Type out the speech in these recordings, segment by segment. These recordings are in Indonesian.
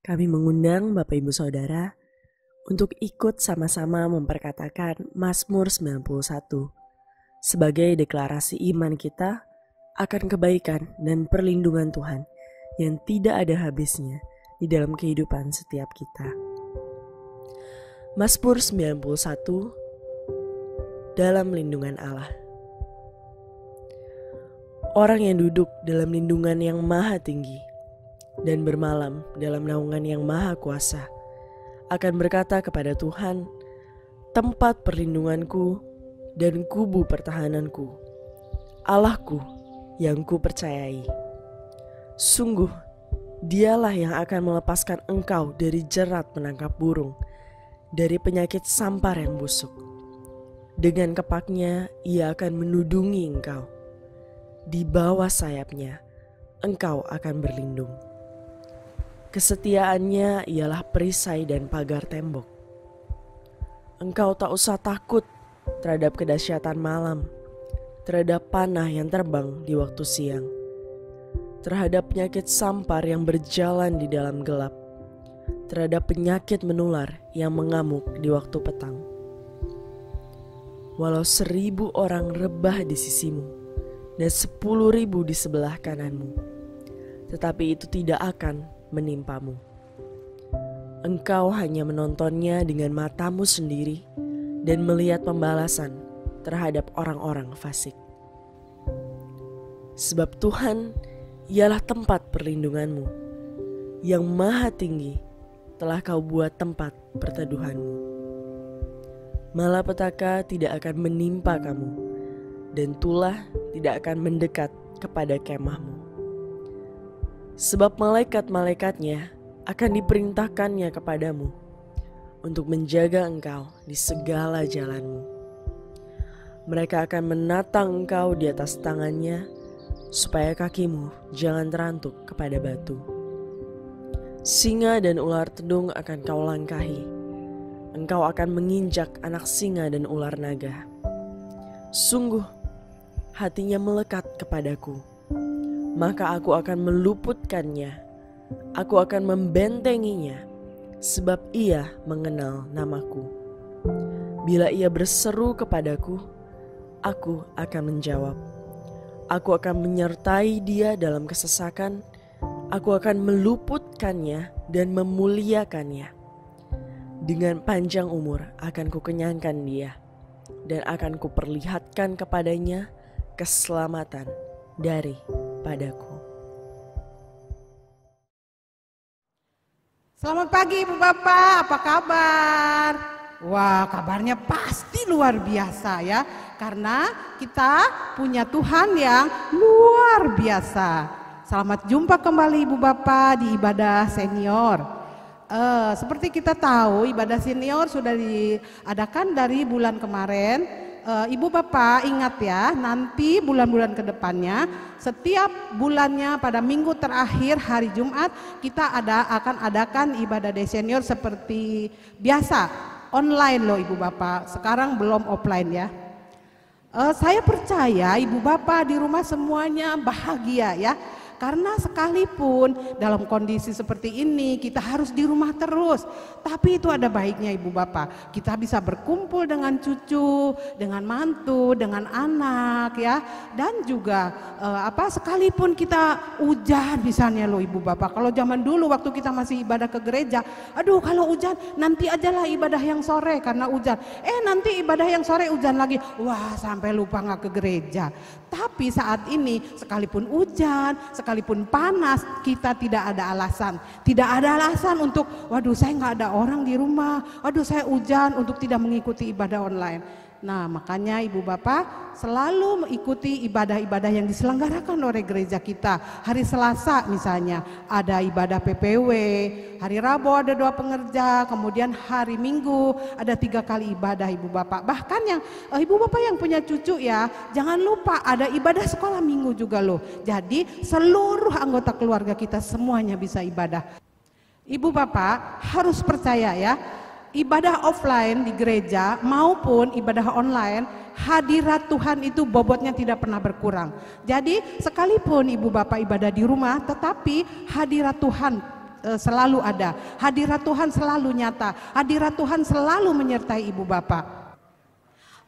Kami mengundang Bapak Ibu Saudara untuk ikut sama-sama memperkatakan Mazmur 91 sebagai deklarasi iman kita akan kebaikan dan perlindungan Tuhan yang tidak ada habisnya di dalam kehidupan setiap kita. Mazmur 91 dalam lindungan Allah. Orang yang duduk dalam lindungan yang maha tinggi dan bermalam dalam naungan yang maha kuasa akan berkata kepada Tuhan, tempat perlindunganku dan kubu pertahananku, Allahku yang ku percayai. Sungguh, dialah yang akan melepaskan engkau dari jerat menangkap burung, dari penyakit sampar yang busuk. Dengan kepaknya ia akan menudungi engkau. Di bawah sayapnya engkau akan berlindung. Kesetiaannya ialah perisai dan pagar tembok. Engkau tak usah takut terhadap kedahsyatan malam, terhadap panah yang terbang di waktu siang, terhadap penyakit sampar yang berjalan di dalam gelap, terhadap penyakit menular yang mengamuk di waktu petang. Walau 1000 orang rebah di sisimu dan 10.000 di sebelah kananmu, tetapi itu tidak akan menimpamu. Engkau hanya menontonnya dengan matamu sendiri dan melihat pembalasan terhadap orang-orang fasik. Sebab Tuhan ialah tempat perlindunganmu, yang maha tinggi telah kau buat tempat perteduhanmu. Malapetaka tidak akan menimpa kamu, dan tulah tidak akan mendekat kepada kemahmu. Sebab malaikat-malaikatnya akan diperintahkannya kepadamu untuk menjaga engkau di segala jalanmu. Mereka akan menatang engkau di atas tangannya, supaya kakimu jangan terantuk kepada batu. Singa dan ular tedung akan kau langkahi. Engkau akan menginjak anak singa dan ular naga. Sungguh, hatinya melekat kepadaku, maka aku akan meluputkannya. Aku akan membentenginya, sebab ia mengenal namaku. Bila ia berseru kepadaku, aku akan menjawab. Aku akan menyertai dia dalam kesesakan. Aku akan meluputkannya dan memuliakannya. Dengan panjang umur akan kukenyangkan dia, dan akan kuperlihatkan kepadanya keselamatan daripadaku. Selamat pagi Ibu Bapak, apa kabar? Wah, kabarnya pasti luar biasa ya, karena kita punya Tuhan yang luar biasa. Selamat jumpa kembali Ibu Bapak di ibadah senior. Seperti kita tahu, ibadah senior sudah diadakan dari bulan kemarin. Ibu Bapak ingat ya, nanti bulan-bulan kedepannya, setiap bulannya pada minggu terakhir hari Jumat kita akan adakan ibadah day senior seperti biasa, online loh Ibu Bapak. Sekarang belum offline ya. Saya percaya Ibu Bapak di rumah semuanya bahagia ya. Karena sekalipun dalam kondisi seperti ini kita harus di rumah terus, tapi itu ada baiknya Ibu Bapak. Kita bisa berkumpul dengan cucu, dengan mantu, dengan anak ya, dan juga sekalipun kita hujan misalnya loh Ibu Bapak. Kalau zaman dulu waktu kita masih ibadah ke gereja, aduh kalau hujan nanti ajalah ibadah yang sore karena hujan. Nanti ibadah yang sore hujan lagi, wah sampai lupa nggak ke gereja. Tapi saat ini sekalipun hujan, sekalipun panas, kita tidak ada alasan. Tidak ada alasan untuk, waduh saya nggak ada orang di rumah, waduh saya hujan untuk tidak mengikuti ibadah online. Nah makanya Ibu Bapak selalu mengikuti ibadah-ibadah yang diselenggarakan oleh gereja kita. Hari Selasa misalnya ada ibadah PPW, hari Rabu ada doa pengerja, kemudian hari Minggu ada 3 kali ibadah Ibu Bapak. Bahkan yang Ibu Bapak yang punya cucu ya, jangan lupa ada ibadah sekolah minggu juga loh. Jadi seluruh anggota keluarga kita semuanya bisa ibadah. Ibu Bapak harus percaya ya, ibadah offline di gereja maupun ibadah online, hadirat Tuhan itu bobotnya tidak pernah berkurang. Jadi sekalipun Ibu Bapak ibadah di rumah, tetapi hadirat Tuhan selalu ada. Hadirat Tuhan selalu nyata. Hadirat Tuhan selalu menyertai ibu bapak.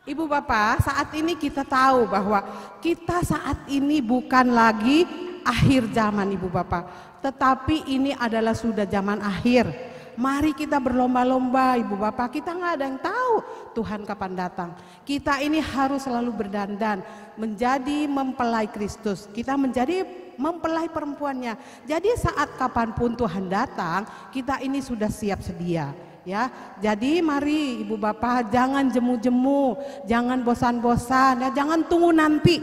Ibu bapak, saat ini kita tahu bahwa kita saat ini bukan lagi akhir zaman ibu bapak, tetapi ini adalah sudah zaman akhir. Mari kita berlomba-lomba ibu bapak, kita nggak ada yang tahu Tuhan kapan datang. Kita ini harus selalu berdandan, menjadi mempelai Kristus. Kita menjadi mempelai perempuannya. Jadi saat kapanpun Tuhan datang, kita ini sudah siap sedia. Ya, jadi mari ibu bapak jangan jemu-jemu, jangan bosan-bosan, ya, jangan tunggu nanti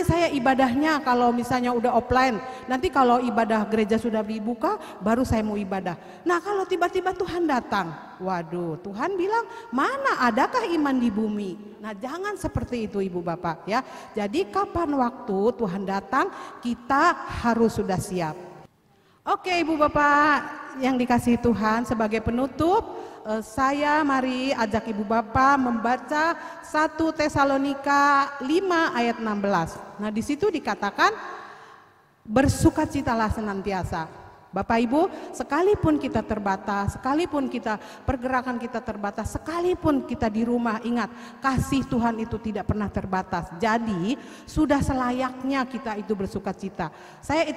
saya ibadahnya kalau misalnya udah offline, nanti kalau ibadah gereja sudah dibuka baru saya mau ibadah. Nah kalau tiba-tiba Tuhan datang, waduh, Tuhan bilang mana adakah iman di bumi. Nah jangan seperti itu ibu bapak ya. Jadi kapan waktu Tuhan datang kita harus sudah siap. Oke ibu bapak yang dikasihi Tuhan, sebagai penutup saya mari ajak ibu bapak membaca 1 Tesalonika 5 ayat 16. Nah di situ dikatakan bersukacitalah senantiasa. Bapak Ibu, sekalipun kita terbatas, sekalipun kita pergerakan kita terbatas, sekalipun kita di rumah, ingat kasih Tuhan itu tidak pernah terbatas. Jadi sudah selayaknya kita itu bersukacita.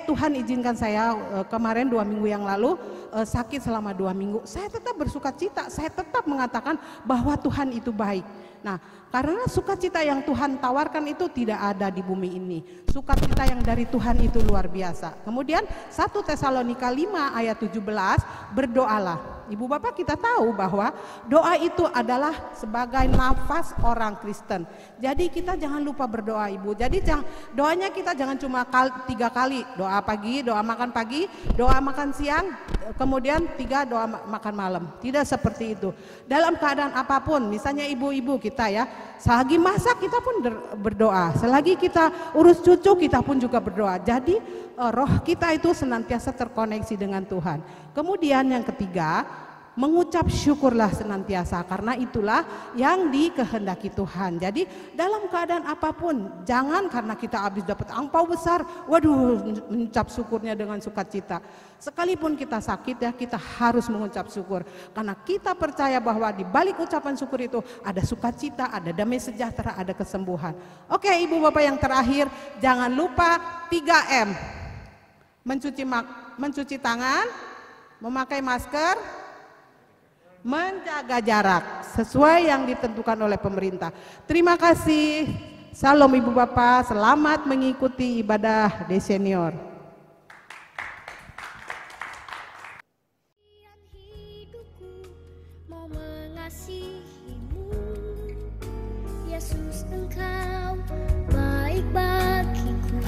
Tuhan izinkan saya kemarin 2 minggu yang lalu sakit selama 2 minggu. Saya tetap bersukacita, saya tetap mengatakan bahwa Tuhan itu baik. Nah, karena sukacita yang Tuhan tawarkan itu tidak ada di bumi ini. Sukacita yang dari Tuhan itu luar biasa. Kemudian 1 Tesalonika 5 ayat 17, berdoalah. Ibu bapak kita tahu bahwa doa itu adalah sebagai nafas orang Kristen. Jadi kita jangan lupa berdoa ibu. Jadi doanya kita jangan cuma 3 kali. Doa pagi, doa makan pagi, doa makan siang, kemudian 3 doa makan malam. Tidak seperti itu. Dalam keadaan apapun, misalnya ibu-ibu kita ya, selagi masak kita pun berdoa, selagi kita urus cucu kita pun juga berdoa. Jadi roh kita itu senantiasa terkoneksi dengan Tuhan. Kemudian yang ketiga, mengucap syukurlah senantiasa, karena itulah yang dikehendaki Tuhan. Jadi dalam keadaan apapun, jangan karena kita habis dapat angpau besar, waduh mengucap syukurnya dengan sukacita. Sekalipun kita sakit ya, kita harus mengucap syukur, karena kita percaya bahwa di balik ucapan syukur itu ada sukacita, ada damai sejahtera, ada kesembuhan. Oke ibu bapak, yang terakhir jangan lupa 3M, mencuci tangan, memakai masker, menjaga jarak sesuai yang ditentukan oleh pemerintah. Terima kasih. Salam ibu bapak, selamat mengikuti ibadah Day Senior. Mau mengasihimu, Yesus engkau baik bagiku.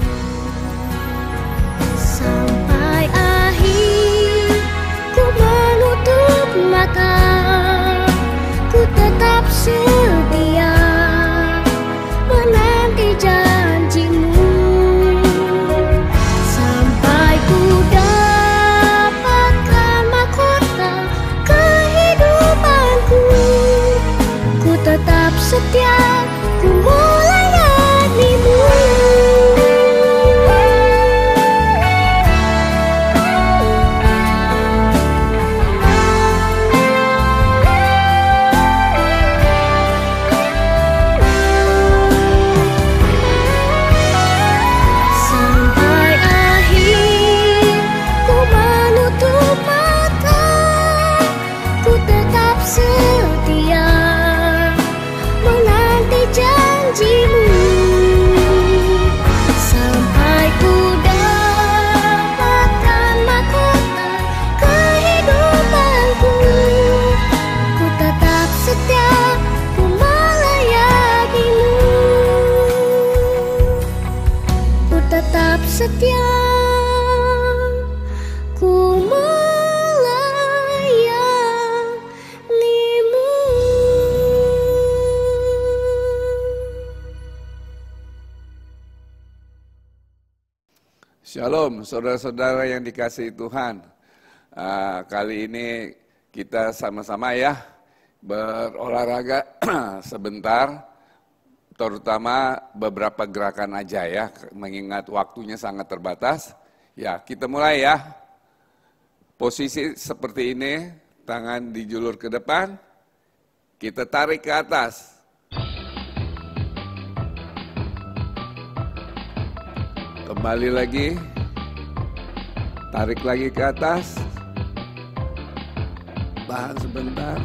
Sampai akhir ku menutup mata, ku tetap setia menanti janjimu. Sampai ku dapatkan mahkota kehidupanku, ku tetap setia, ku melayanimu. Setia menanti janjimu, sampai ku dapatkan mahkota kehidupanku, ku tetap setia, ku melayanimu, ku tetap setia, ku Shalom saudara-saudara yang dikasihi Tuhan. Kali ini kita sama-sama ya berolahraga sebentar, terutama beberapa gerakan aja ya, mengingat waktunya sangat terbatas. Ya, kita mulai ya. Posisi seperti ini, tangan dijulur ke depan, kita tarik ke atas. Kembali lagi, tarik lagi ke atas, tahan sebentar,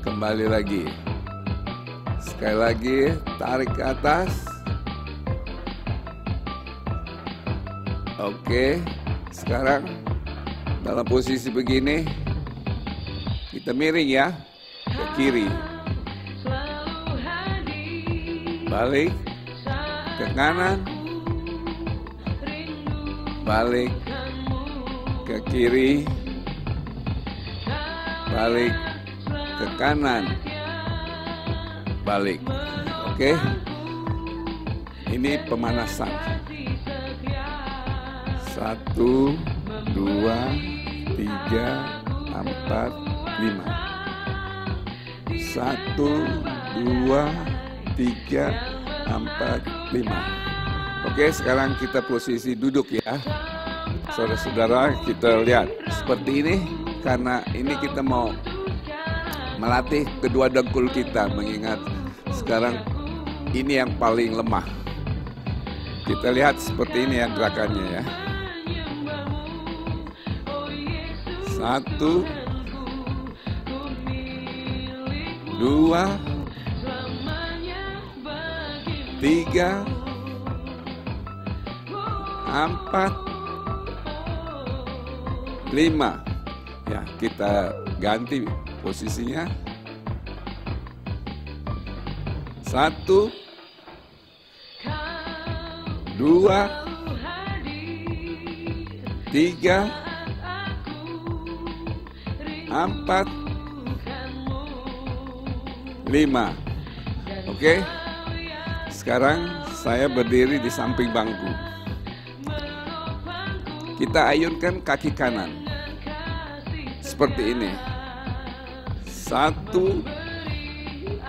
kembali lagi. Sekali lagi, tarik ke atas. Oke, sekarang dalam posisi begini, kita miring ya, ke kiri. Balik, ke kanan. Balik, ke kiri. Balik, ke kanan. Balik. Oke. Ini pemanasan. 1, 2, 3, 4, 5. 1, 2, 3, 4, 5. Oke, sekarang kita posisi duduk ya. Saudara-saudara, kita lihat seperti ini karena ini kita mau melatih kedua dengkul kita, mengingat sekarang ini yang paling lemah. Kita lihat seperti ini ya gerakannya ya. 1, 2, 3, 4, 5. Ya, kita ganti posisinya. 1, 2, 3, 4, 5. Oke. Sekarang saya berdiri di samping bangku. Kita ayunkan kaki kanan. Seperti ini. 1,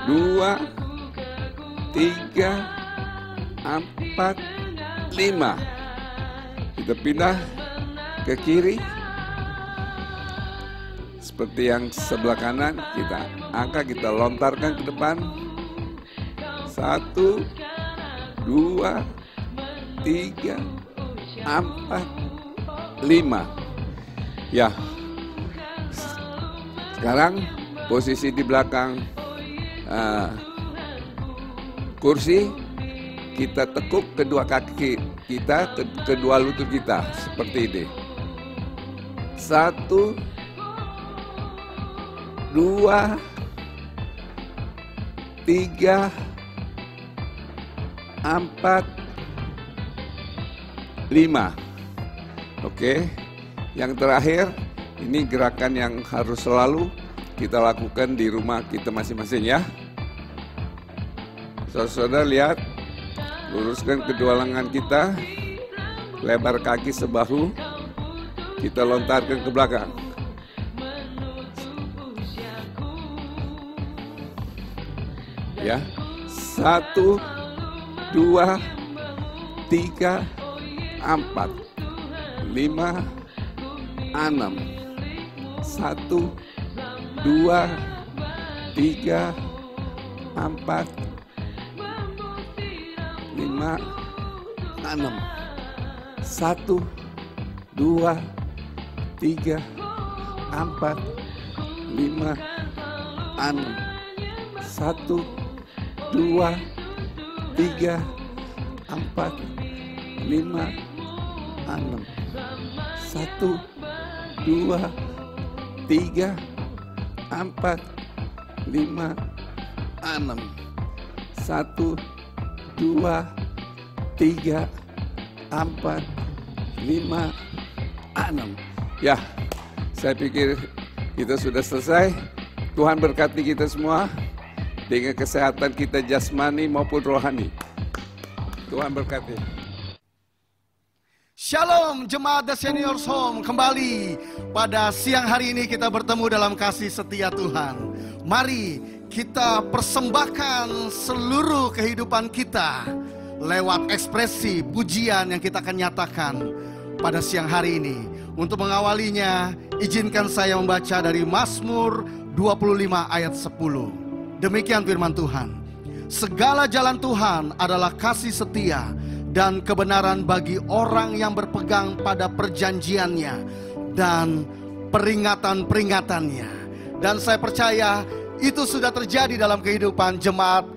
2, 3, 4, 5. Kita pindah ke kiri. Seperti yang sebelah kanan, kita angkat, kita lontarkan ke depan. 1, 2, 3, 4, 5. Ya. Sekarang posisi di belakang kursi, kita tekuk kedua kaki kita, kedua lutut kita seperti ini. 1, 2, 3, 4, 5. Oke, yang terakhir ini gerakan yang harus selalu kita lakukan di rumah kita masing-masing ya. Saudara-saudara lihat, luruskan kedua lengan kita, lebar kaki sebahu, kita lontarkan ke belakang. Ya, 1, 2, 3, 4, 5, 6. 1, 2, 3, 4, 5, 6. 1, 2, 3, 4, 5, 6. 1, 2, 3, 4, 5, 6. 1, 2, 3, 4, 5, 6. 1, 2, 3, 4, 5, 6. Ya, saya pikir kita sudah selesai. Tuhan berkati kita semua dengan kesehatan kita jasmani maupun rohani. Tuhan berkati. Shalom jemaat The Seniors Home, kembali pada siang hari ini kita bertemu dalam kasih setia Tuhan. Mari kita persembahkan seluruh kehidupan kita lewat ekspresi pujian yang kita akan nyatakan pada siang hari ini. Untuk mengawalinya, izinkan saya membaca dari Mazmur 25 ayat 10. Demikian firman Tuhan. Segala jalan Tuhan adalah kasih setia dan kebenaran bagi orang yang berpegang pada perjanjiannya dan peringatan-peringatannya. Dan saya percaya itu sudah terjadi dalam kehidupan jemaat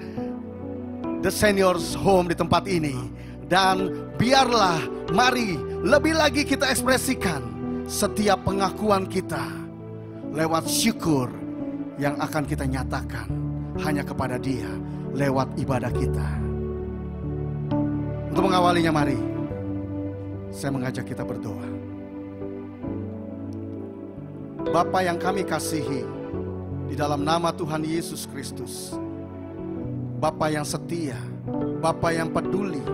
The Seniors Home di tempat ini. Dan biarlah, mari lebih lagi kita ekspresikan setiap pengakuan kita lewat syukur yang akan kita nyatakan hanya kepada Dia lewat ibadah kita. Untuk mengawalinya, mari saya mengajak kita berdoa. Bapa yang kami kasihi, di dalam nama Tuhan Yesus Kristus, Bapa yang setia, Bapa yang peduli,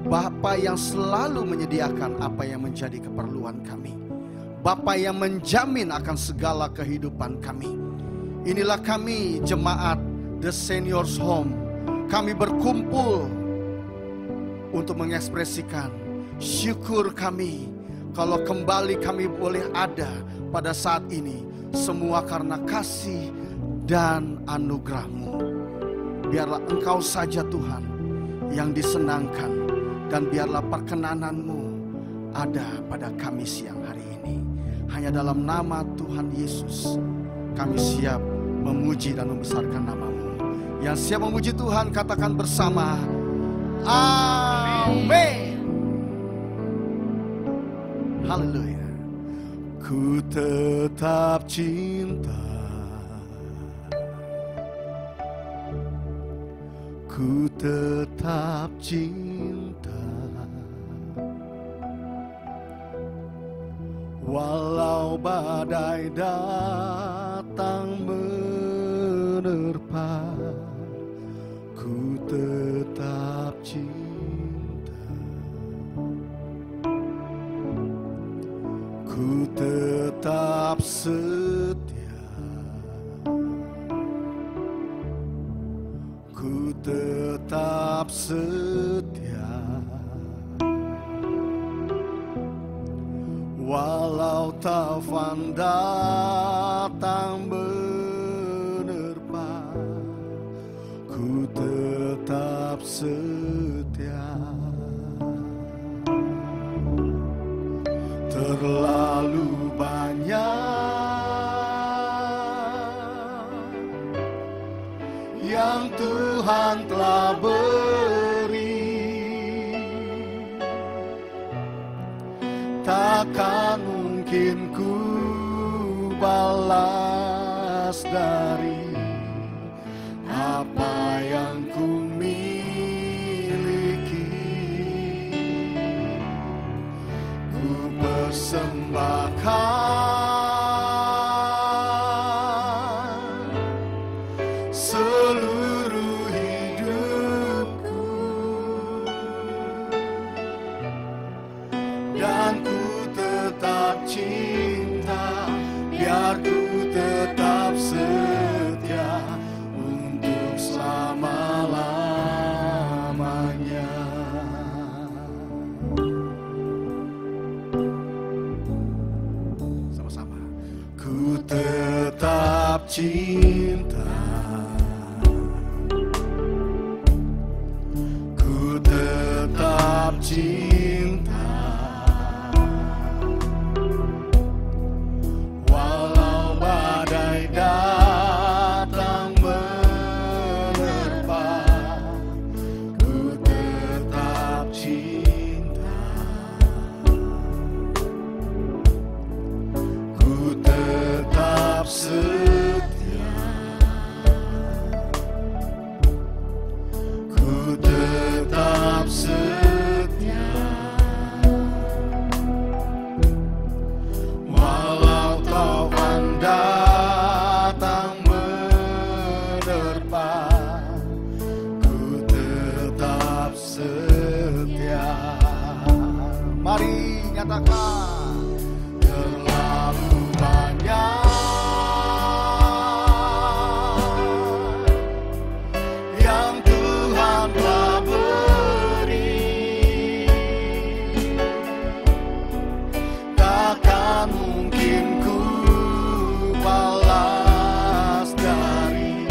Bapa yang selalu menyediakan apa yang menjadi keperluan kami, Bapa yang menjamin akan segala kehidupan kami. Inilah kami, jemaat The Seniors Home. Kami berkumpul untuk mengekspresikan syukur kami kalau kembali kami boleh ada pada saat ini. Semua karena kasih dan anugerah-Mu. Biarlah Engkau saja Tuhan yang disenangkan, dan biarlah perkenanan-Mu ada pada kami siang hari ini. Hanya dalam nama Tuhan Yesus kami siap memuji dan membesarkan nama-Mu. Yang siap memuji Tuhan katakan bersama, amin. Haleluya. Ku tetap cinta, ku tetap cinta, walau badai datang menerpa, ku tetap cinta. Ku tetap setia, ku tetap setia, walau taufan datang menerpa, ku tetap setia. Terlalu banyak yang Tuhan telah beri, takkan mungkin ku balas dari apa yang ku persembahkan seluruh hidupku, dan ku tetap cinta, biar ku tetap setia untuk selama-lamanya. Ku tetap cinta, ku tetap cinta, walau badai datang menerpa, ku tetap cinta, ku tetap setia, ku tetap setia, walau taufan datang menerpa, ku tetap setia. Mari nyatakan. Terlalu banyak yang Tuhan telah beri, takkan mungkin ku balas dari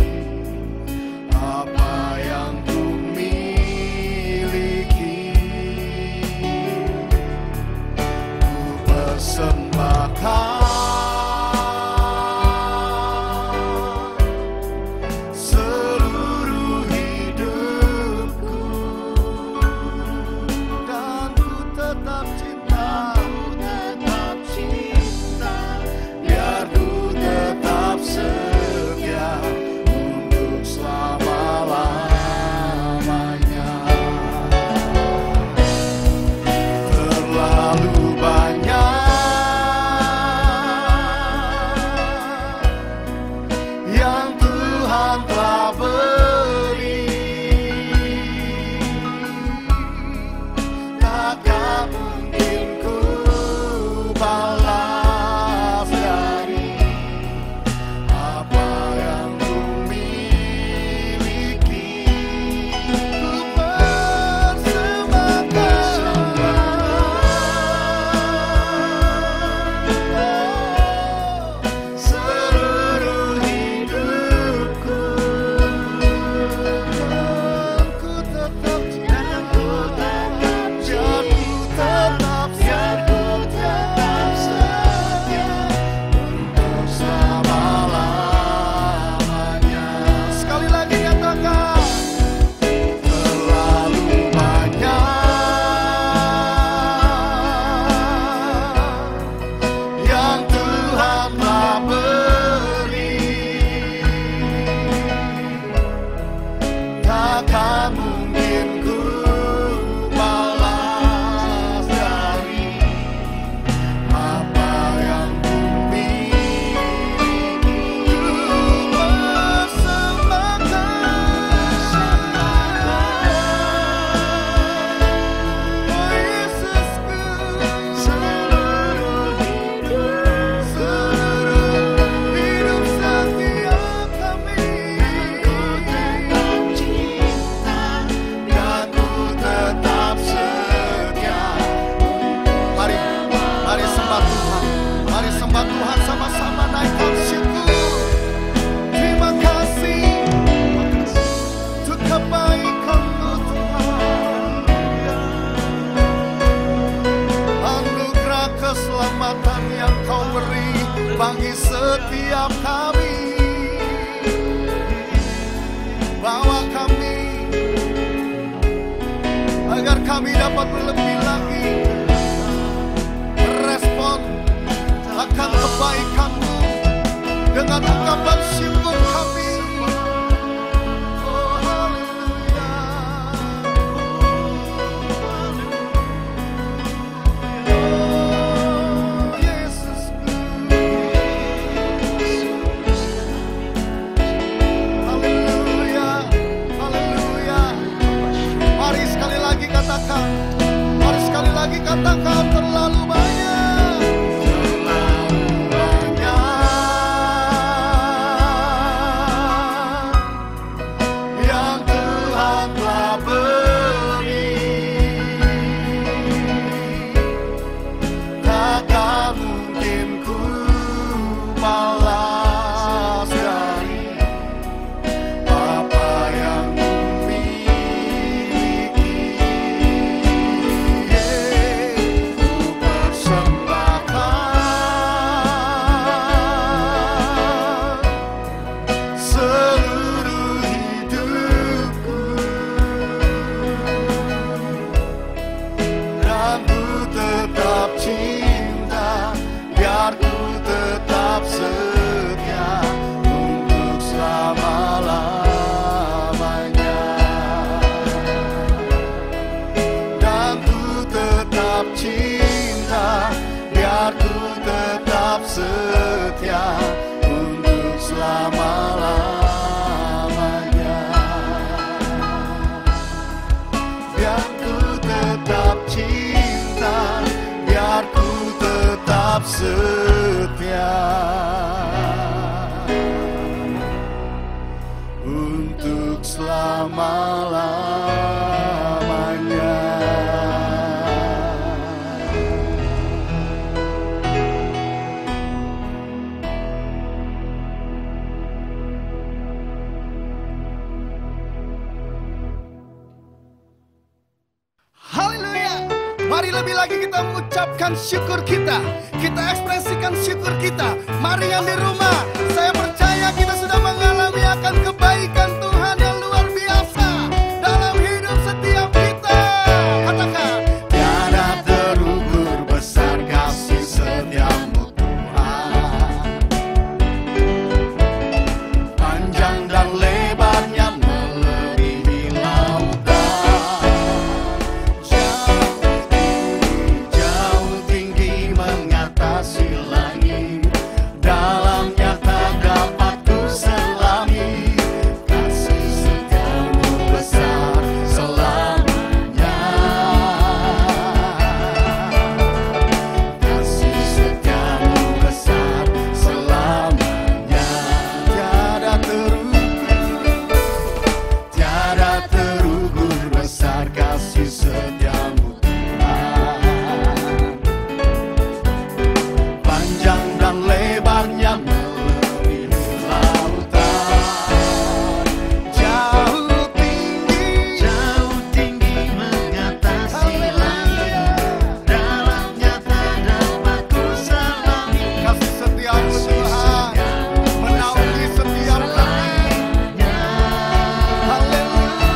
apa yang ku miliki. Ku persembahkan seluruh hidupku, dan ku tetap cinta, biar ku tetap setia untuk selama-lamanya. Terlalu banyak yang Tuhan telah beri, takkan mungkin ku balas dari apa yang ku miliki. Ku persembahkan seluruh hidupku, dan ku tetap cinta, biar ku tetap setia untuk selama-lamanya. Sekali lagi katakan, terlalu banyak yang Tuhan telah beri, takkan mungkin ku balas dari apa yang ku miliki. Ku persembahkan, oh Yesusku, seluruh hidup setiap kami. Ku tetap cinta, dan ku tetap setia. Mari sembah Tuhan, mari sembah Tuhan sama-sama, naikkan syukur. Terima kasih untuk kebaikan-Mu Tuhan, anugerah keselamatan yang Kau beri bagi setiap kami. Bawa kami agar kami dapat lebih lagi merespon akan kebaikan-Mu dengan ungkapan syukur kami. Oh haleluya, oh Yesusku, haleluya, haleluya. Mari sekali lagi katakan, mari sekali lagi katakan, terlalu banyak, terlalu banyak yang Tuhan telah beri, takkan mungkin ku balas dari apa yang ku miliki. Ku persembahkan seluruh hidupku, dan ku tetap cinta, biar ku tetap setia untuk selama-lamanya. Dan ku tetap cinta, biar ku tetap setia untuk selama-lamanya. Biar ku tetap cinta, biar ku tetap setia untuk selama-lamanya. lagi kita mengucapkan syukur kita. Kita ekspresikan syukur kita. Mari yang di rumah, saya percaya kita sudah mengalami akan kebaikan Tuhan yang luar biasa dalam hidup setiap kita. Katakan, tiada terukur besar kasih setiamu Tuhan. Panjang dan lebarnya melebihi lautan. Jauh tinggi mengatasi langit. Dalamnya tak dapat ku selami. Kasih setiamu besar selamanya. Kasih setiamu besar selamanya. Tiada terukur besar kasih setiamu Tuhan. Panjang dan lebarnya melebihi lautan. Jauh tinggi mengatasi langit. Dalamnya tak dapat ku selami. Kasih setiamu Tuhan menaungi setiap kami. Haleluya.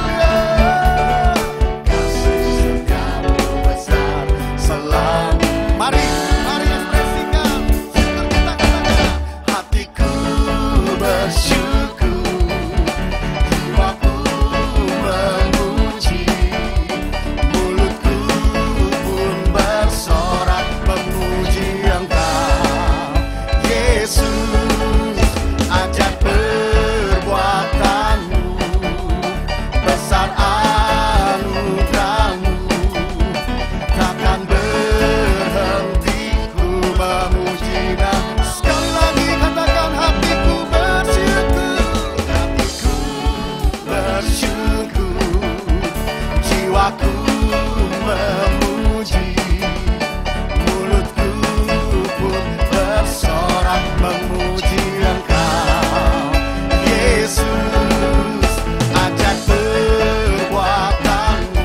Kasih setiamu besar selalu. Mari ekspresikan syukur kita. Hatiku bersyukur, jiwaku memuji, mulutku pun bersorak memuji Engkau, Yesus. Ajak perbuatanmu, besar anugerahmu, takkan berhenti ku memuji. Dan sekali lagi katakan, hatiku bersyukur, jiwaku memuji, mulutku pun bersorak memuji Engkau, Yesus. Ajak perbuatanmu,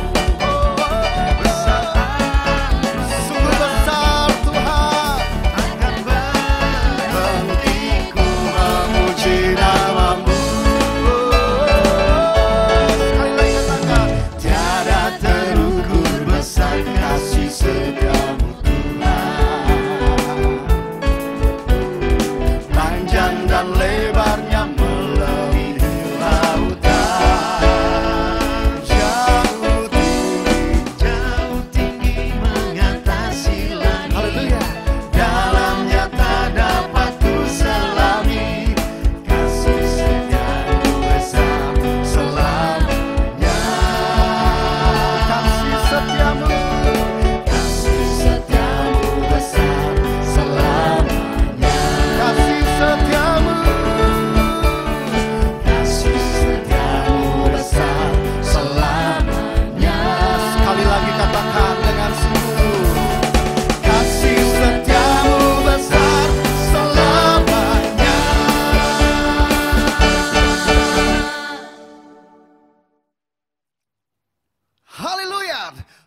sungguh besar Tuhan, akan berhenti ku memuji namamu. Sekali lagi katakan, tiada terukur besar kasih setiamu Tuhan. Panjang dan lebarnya melebihi lautan. Jauh tinggi mengatasi langit. Dalamnya tak dapat ku selami. Kasih setiamu besar selamanya. Kasih setiamu besar selamanya. Kasih setiamu besar selamanya. Sekali lagi katakan dengan sungguh, kasih setiamu besar selamanya. Haleluya.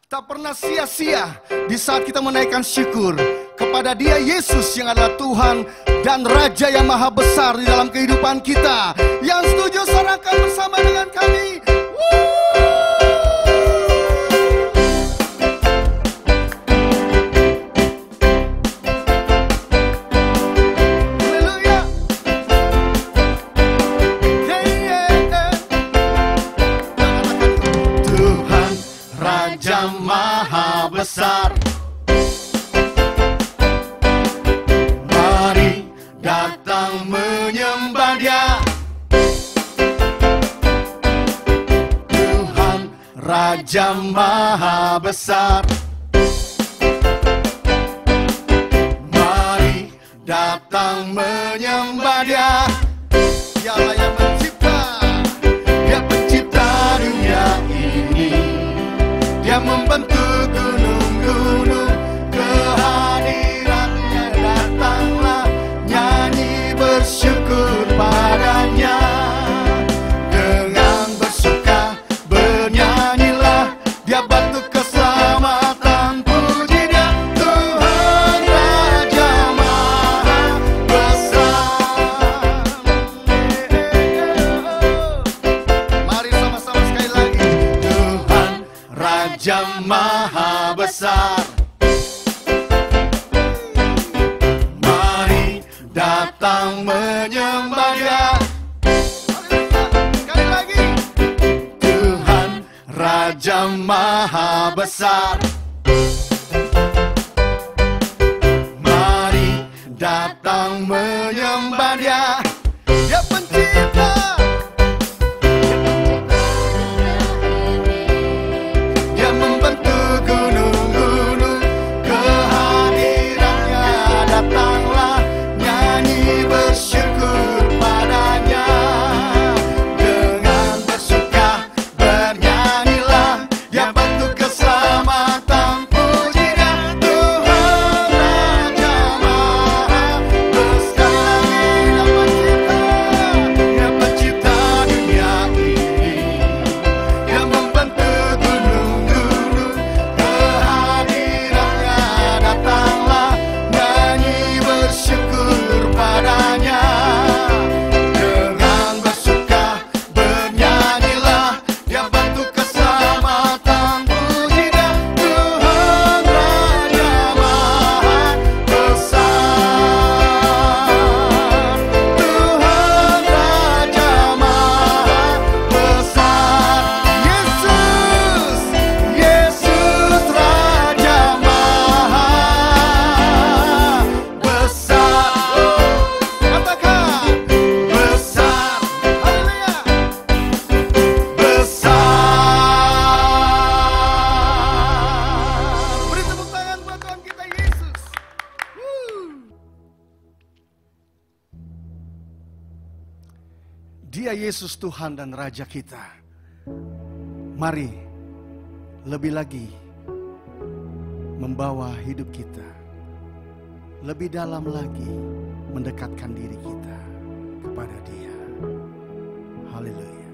Tak pernah sia-sia di saat kita menaikkan syukur kepada Dia Yesus yang adalah Tuhan dan Raja yang maha besar di dalam kehidupan kita. Yang setuju sorakan bersama dengan kami. Haleluya. Tuhan Raja maha besar, mari datang menyembah Dia. Tuhan Raja maha besar, mari datang menyembah Dia. Dialah yang mencipta, Dia pencipta dunia ini. Dia membentuk gunung-gunung, kehadirannya datanglah. Nyanyi bersyukur padanya, dengan bersuka bernyanyilah. Dia batu keselamatan, puji Raja Maha Besar. Mari datang menyembah Dia. Sekali lagi. Tuhan Raja Maha Besar. Mari datang menyembah Dia. Dia pencipta. Dia membentuk gunung-gunung. Kehadirannya datanglah, nyanyi bersyukur padanya. Dengan bersuka bernyanyilah, Dia bentuk keselamatan. Puji Dia, Tuhan Raja Maha Besar. Dia pencipta dunia ini. Dia membentuk gunung-gunung. Kehadirannya datanglah, nyanyi bersyukur padanya. Dengan bersuka bernyanyilah, Dia bentuk keselamatan. Puji Dia, Tuhan Raja Maha Besar. Tuhan Raja Maha Besar. Yesus, Yesus Raja Maha Besar. Katakan besar. Haleluya. Besar. Beri tepuk tangan buat Tuhan kita Yesus. Dia Yesus Tuhan dan Raja kita. Mari lebih lagi membawa hidup kita lebih dalam lagi, mendekatkan diri kita kepada Dia. Haleluya.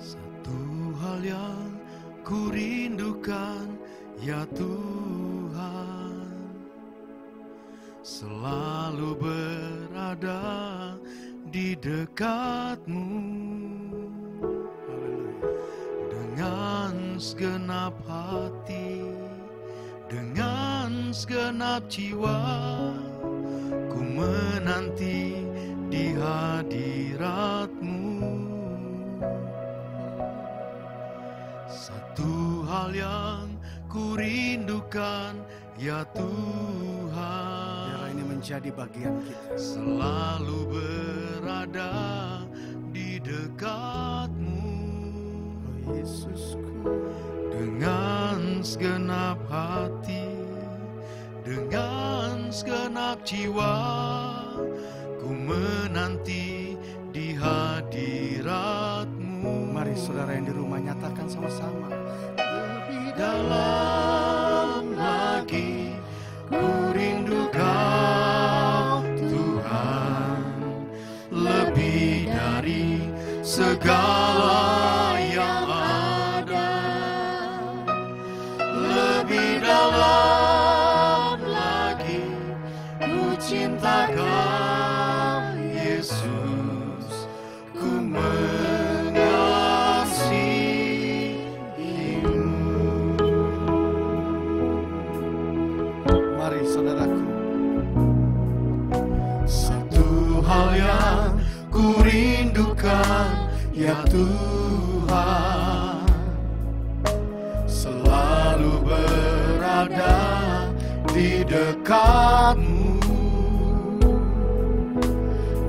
Satu hal yang ku rindukan, ya Tuhan, selalu berada di dekat-Mu. Haleluya. Dengan segenap hati, dengan segenap jiwa, ku menanti di hadirat-Mu. Satu hal yang ku rindukan, ya Tuhan, biarlah ini menjadi bagian kita, selalu berada di dekat-Mu. Oh Yesusku, dengan segenap hati, dengan segenap jiwa, ku menanti di hadirat-Mu. Mari saudara yang di rumah nyatakan sama-sama. Lebih dalam lagi ku rindu Kau Tuhan, lebih dari segala yang ada. Lebih dalam lagi ku cinta Kau Yesus, ku mengasihi-Mu. Mari saudaraku, satu hal yang ku rindukan, ya Tuhan, selalu berada di dekat-Mu.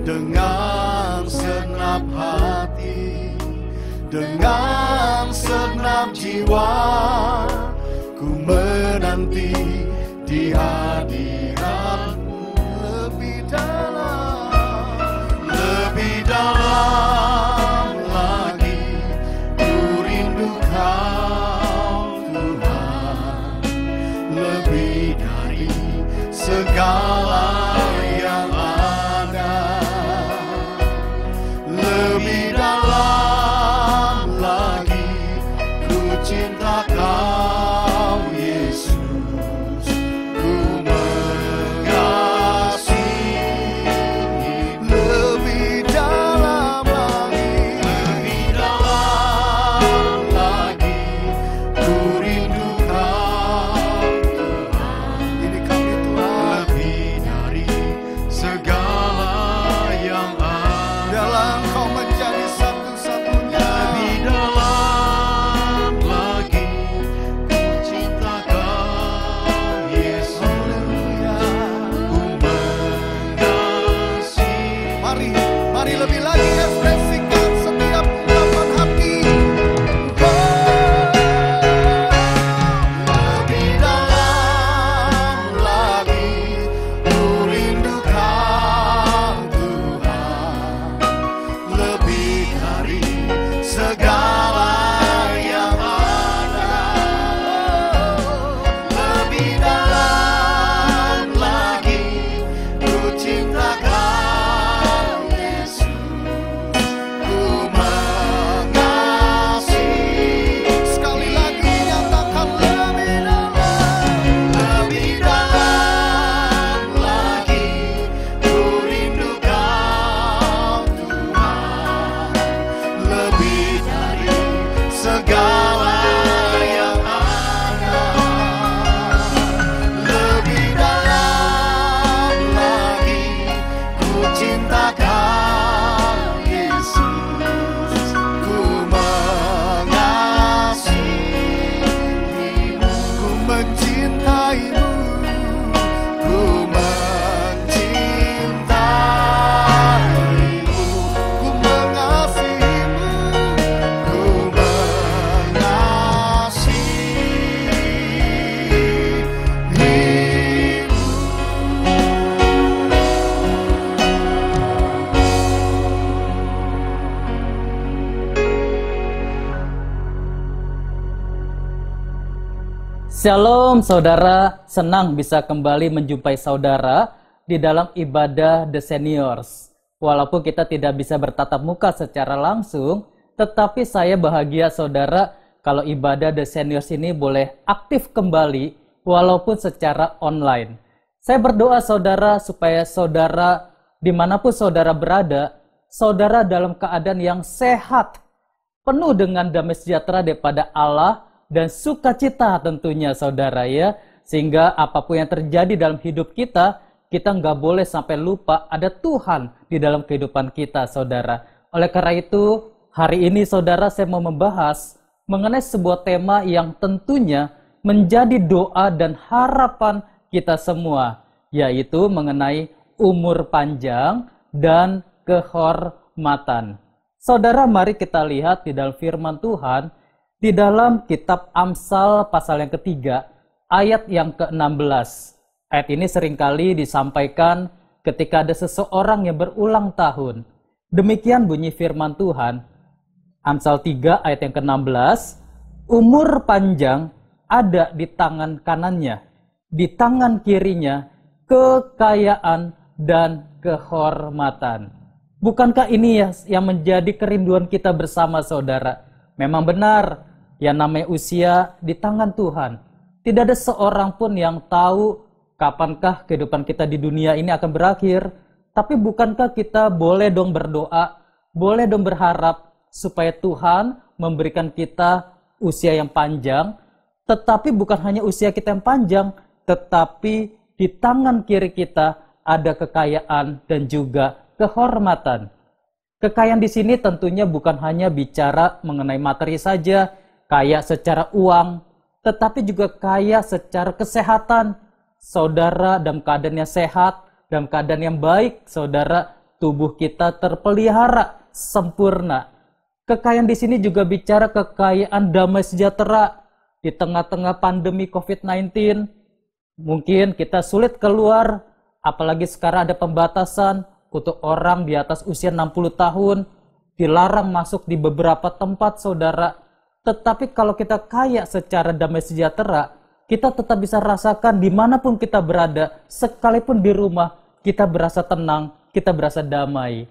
Dengan segenap hati, dengan segenap jiwa, ku menanti di hadirat-Mu. Lebih dalam lagi ku rindu Kau Tuhan, lebih dari segala yang ada. Lebih dalam lagi ku cinta Kau Yesus, ku mengasihi. Lebih dalam lagi Shalom saudara, senang bisa kembali menjumpai saudara di dalam ibadah The Seniors. Walaupun kita tidak bisa bertatap muka secara langsung, tetapi saya bahagia saudara kalau ibadah The Seniors ini boleh aktif kembali walaupun secara online. Saya berdoa saudara supaya saudara dimanapun saudara berada, saudara dalam keadaan yang sehat, penuh dengan damai sejahtera daripada Allah, dan sukacita tentunya saudara ya. Sehingga apapun yang terjadi dalam hidup kita nggak boleh sampai lupa ada Tuhan di dalam kehidupan kita saudara. Oleh karena itu hari ini saudara saya mau membahas mengenai sebuah tema yang tentunya menjadi doa dan harapan kita semua, yaitu mengenai umur panjang dan kehormatan. Saudara, mari kita lihat di dalam firman Tuhan di dalam kitab Amsal pasal yang ketiga, ayat yang ke-16. Ayat ini seringkali disampaikan ketika ada seseorang yang berulang tahun. Demikian bunyi firman Tuhan. Amsal 3 ayat yang ke-16. Umur panjang ada di tangan kanannya, di tangan kirinya kekayaan dan kehormatan. Bukankah ini yang menjadi kerinduan kita bersama saudara? Memang benar, yang namanya usia di tangan Tuhan. Tidak ada seorang pun yang tahu kapankah kehidupan kita di dunia ini akan berakhir. Tapi bukankah kita boleh dong berdoa, boleh dong berharap supaya Tuhan memberikan kita usia yang panjang. Tetapi bukan hanya usia kita yang panjang, tetapi di tangan kiri kita ada kekayaan dan juga kehormatan. Kekayaan di sini tentunya bukan hanya bicara mengenai materi saja, kaya secara uang, tetapi juga kaya secara kesehatan. Saudara dalam keadaan yang sehat, dalam keadaan yang baik, saudara, tubuh kita terpelihara sempurna. Kekayaan di sini juga bicara kekayaan damai sejahtera di tengah-tengah pandemi COVID-19. Mungkin kita sulit keluar, apalagi sekarang ada pembatasan untuk orang di atas usia 60 tahun, dilarang masuk di beberapa tempat saudara. Tetapi kalau kita kaya secara damai sejahtera, kita tetap bisa rasakan dimanapun kita berada, sekalipun di rumah, kita berasa tenang, kita berasa damai.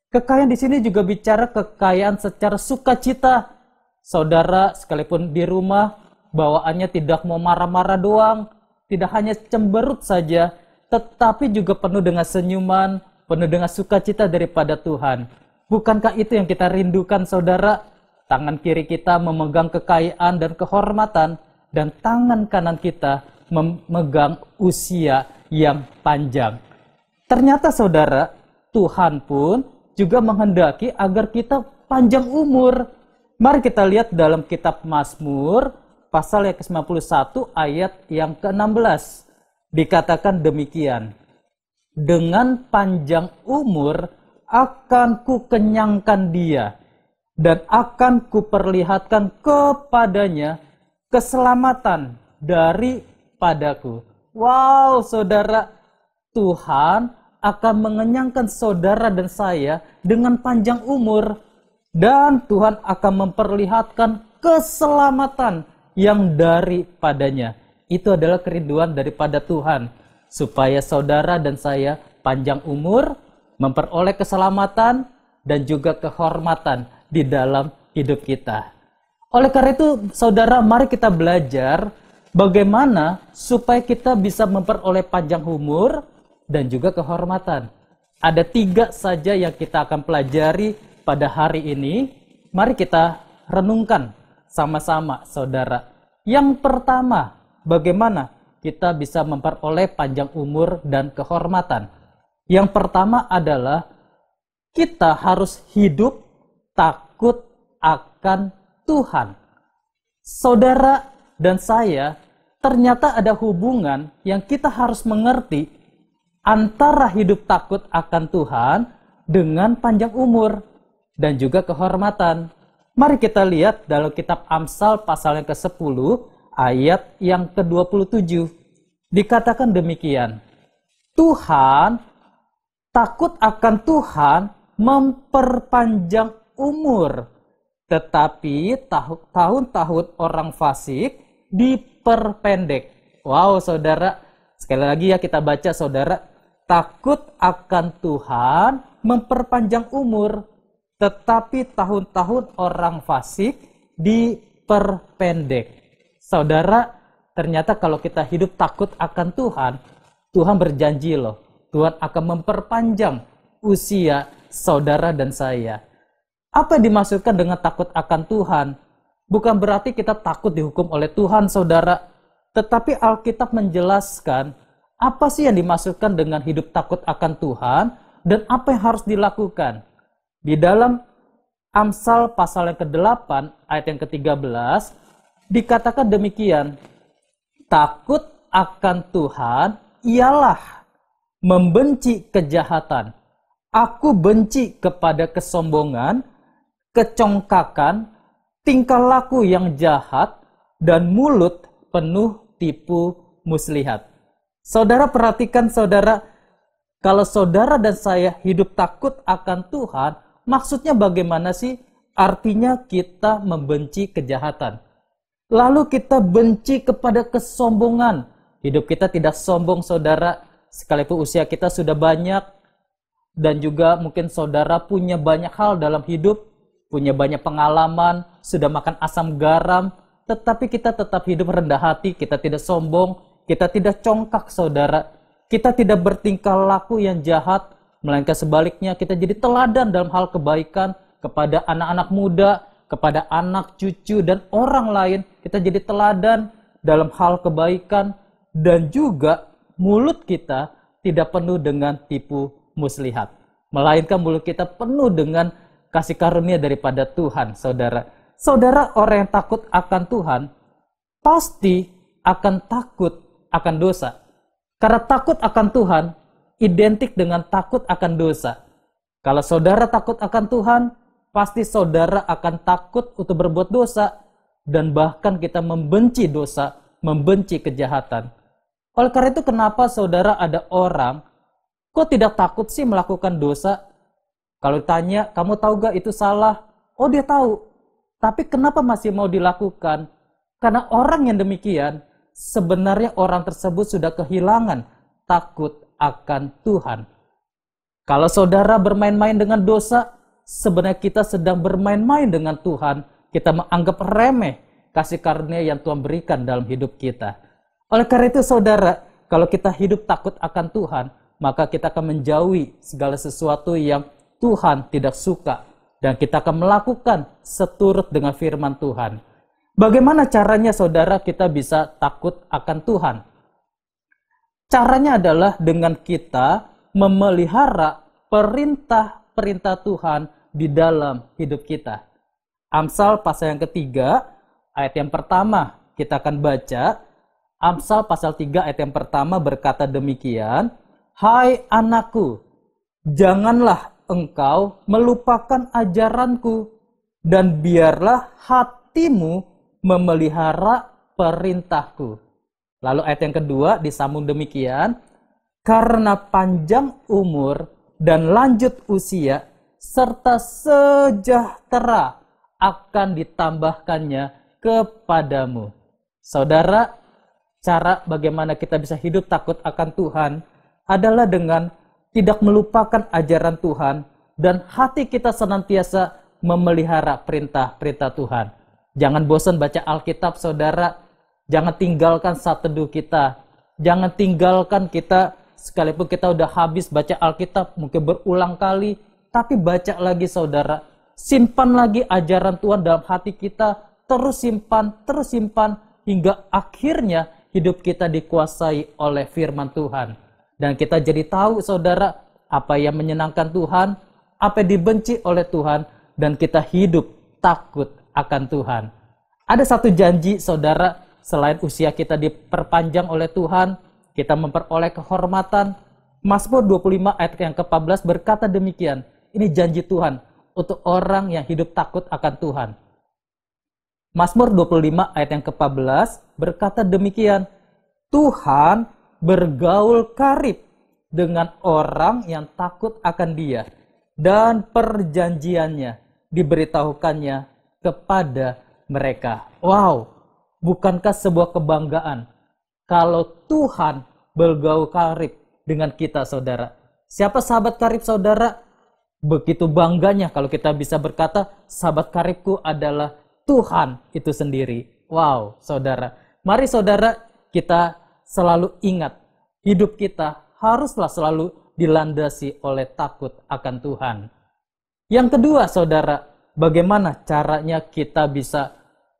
Kekayaan di sini juga bicara kekayaan secara sukacita. Saudara, sekalipun di rumah, bawaannya tidak mau marah-marah doang, tidak hanya cemberut saja, tetapi juga penuh dengan senyuman, penuh dengan sukacita daripada Tuhan. Bukankah itu yang kita rindukan saudara? Tangan kiri kita memegang kekayaan dan kehormatan, dan tangan kanan kita memegang usia yang panjang. Ternyata saudara, Tuhan pun juga menghendaki agar kita panjang umur. Mari kita lihat dalam kitab Mazmur, pasal yang ke-91 ayat yang ke-16. Dikatakan demikian. Dengan panjang umur akan kukenyangkan dia, dan akan kuperlihatkan kepadanya keselamatan daripadaku. Wow, saudara, Tuhan akan mengenyangkan saudara dan saya dengan panjang umur. Dan Tuhan akan memperlihatkan keselamatan yang daripadanya. Itu adalah kerinduan daripada Tuhan. Supaya saudara dan saya panjang umur, memperoleh keselamatan, dan juga kehormatan di dalam hidup kita. Oleh karena itu, saudara, mari kita belajar bagaimana supaya kita bisa memperoleh panjang umur dan juga kehormatan. Ada 3 saja yang kita akan pelajari pada hari ini. Mari kita renungkan sama-sama, saudara. Yang pertama, bagaimana kita bisa memperoleh panjang umur dan kehormatan. Yang pertama adalah kita harus hidup takut akan Tuhan. Saudara dan saya, ternyata ada hubungan yang kita harus mengerti antara hidup takut akan Tuhan dengan panjang umur dan juga kehormatan. Mari kita lihat dalam kitab Amsal pasal yang ke-10 ayat yang ke-27. Dikatakan demikian. Takut akan Tuhan memperpanjang umur, tetapi tahun-tahun orang fasik diperpendek. Wow, saudara, sekali lagi ya kita baca, saudara. Takut akan Tuhan memperpanjang umur, tetapi tahun-tahun orang fasik diperpendek. Saudara, ternyata kalau kita hidup takut akan Tuhan, Tuhan berjanji loh, Tuhan akan memperpanjang usia saudara dan saya. Apa yang dimaksudkan dengan takut akan Tuhan? Bukan berarti kita takut dihukum oleh Tuhan, saudara. Tetapi Alkitab menjelaskan apa sih yang dimaksudkan dengan hidup takut akan Tuhan dan apa yang harus dilakukan. Di dalam Amsal pasal yang ke-8 ayat yang ke-13 dikatakan demikian. Takut akan Tuhan ialah membenci kejahatan. Aku benci kepada kesombongan, kecongkakan, tingkah laku yang jahat, dan mulut penuh tipu muslihat. Saudara perhatikan, saudara, kalau saudara dan saya hidup takut akan Tuhan, maksudnya bagaimana sih? Artinya kita membenci kejahatan. Lalu kita benci kepada kesombongan. Hidup kita tidak sombong, saudara, sekalipun usia kita sudah banyak, dan juga mungkin saudara punya banyak hal dalam hidup, punya banyak pengalaman, sudah makan asam garam, tetapi kita tetap hidup rendah hati, kita tidak sombong, kita tidak congkak, saudara. Kita tidak bertingkah laku yang jahat, melainkan sebaliknya kita jadi teladan dalam hal kebaikan kepada anak-anak muda, kepada anak, cucu, dan orang lain. Kita jadi teladan dalam hal kebaikan, dan juga mulut kita tidak penuh dengan tipu muslihat, melainkan mulut kita penuh dengan kasih karunia daripada Tuhan, saudara. Saudara, orang yang takut akan Tuhan pasti akan takut akan dosa. Karena takut akan Tuhan identik dengan takut akan dosa. Kalau saudara takut akan Tuhan, pasti saudara akan takut untuk berbuat dosa, dan bahkan kita membenci dosa, membenci kejahatan. Oleh karena itu, kenapa saudara ada orang kok tidak takut sih melakukan dosa? Kalau ditanya, kamu tahu gak itu salah? Oh, dia tahu. Tapi kenapa masih mau dilakukan? Karena orang yang demikian, sebenarnya orang tersebut sudah kehilangan takut akan Tuhan. Kalau saudara bermain-main dengan dosa, sebenarnya kita sedang bermain-main dengan Tuhan. Kita menganggap remeh kasih karunia yang Tuhan berikan dalam hidup kita. Oleh karena itu, saudara, kalau kita hidup takut akan Tuhan, maka kita akan menjauhi segala sesuatu yang Tuhan tidak suka, dan kita akan melakukan seturut dengan firman Tuhan. Bagaimana caranya, saudara, kita bisa takut akan Tuhan? Caranya adalah dengan kita memelihara perintah-perintah Tuhan di dalam hidup kita. Amsal pasal yang ketiga, ayat yang pertama kita akan baca. Amsal pasal 3 ayat yang pertama berkata demikian, "Hai anakku, janganlah engkau melupakan ajaranku, dan biarlah hatimu memelihara perintahku." Lalu ayat yang kedua disambung demikian, "Karena panjang umur dan lanjut usia, serta sejahtera akan ditambahkannya kepadamu." Saudara, cara bagaimana kita bisa hidup takut akan Tuhan adalah dengan tidak melupakan ajaran Tuhan, dan hati kita senantiasa memelihara perintah-perintah Tuhan. Jangan bosan baca Alkitab, saudara. Jangan tinggalkan saat teduh kita. Jangan tinggalkan kita, sekalipun kita udah habis baca Alkitab, mungkin berulang kali, tapi baca lagi, saudara. Simpan lagi ajaran Tuhan dalam hati kita, terus simpan, hingga akhirnya hidup kita dikuasai oleh firman Tuhan. Dan kita jadi tahu, saudara, apa yang menyenangkan Tuhan, apa yang dibenci oleh Tuhan, dan kita hidup takut akan Tuhan. Ada satu janji, saudara, selain usia kita diperpanjang oleh Tuhan, kita memperoleh kehormatan. Mazmur 25 ayat yang ke-14 berkata demikian. Ini janji Tuhan untuk orang yang hidup takut akan Tuhan. Mazmur 25 ayat yang ke-14 berkata demikian, "Tuhan bergaul karib dengan orang yang takut akan Dia, dan perjanjiannya diberitahukannya kepada mereka." Wow, bukankah sebuah kebanggaan kalau Tuhan bergaul karib dengan kita, saudara? Siapa sahabat karib saudara? Begitu bangganya kalau kita bisa berkata, sahabat karibku adalah Tuhan itu sendiri. Wow, saudara. Mari saudara, kita selalu ingat, hidup kita haruslah selalu dilandasi oleh takut akan Tuhan. Yang kedua, saudara, bagaimana caranya kita bisa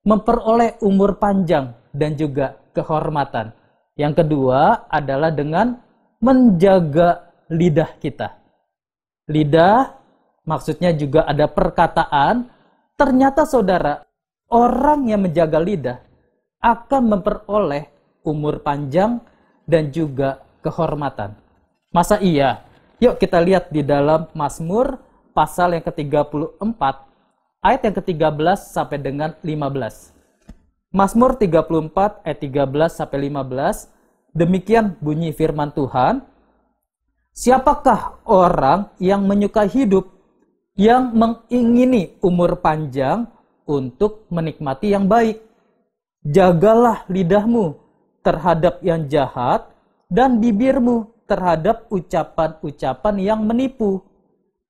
memperoleh umur panjang dan juga kehormatan? Yang kedua adalah dengan menjaga lidah kita. Lidah, maksudnya juga ada perkataan. Ternyata saudara, orang yang menjaga lidah akan memperoleh umur panjang dan juga kehormatan. Masa iya? Yuk kita lihat di dalam Mazmur pasal yang ke-34, ayat yang ke-13 sampai dengan 15. Mazmur 34 ayat 13 sampai 15, demikian bunyi firman Tuhan. Siapakah orang yang menyukai hidup, yang mengingini umur panjang untuk menikmati yang baik? Jagalah lidahmu terhadap yang jahat dan bibirmu terhadap ucapan-ucapan yang menipu.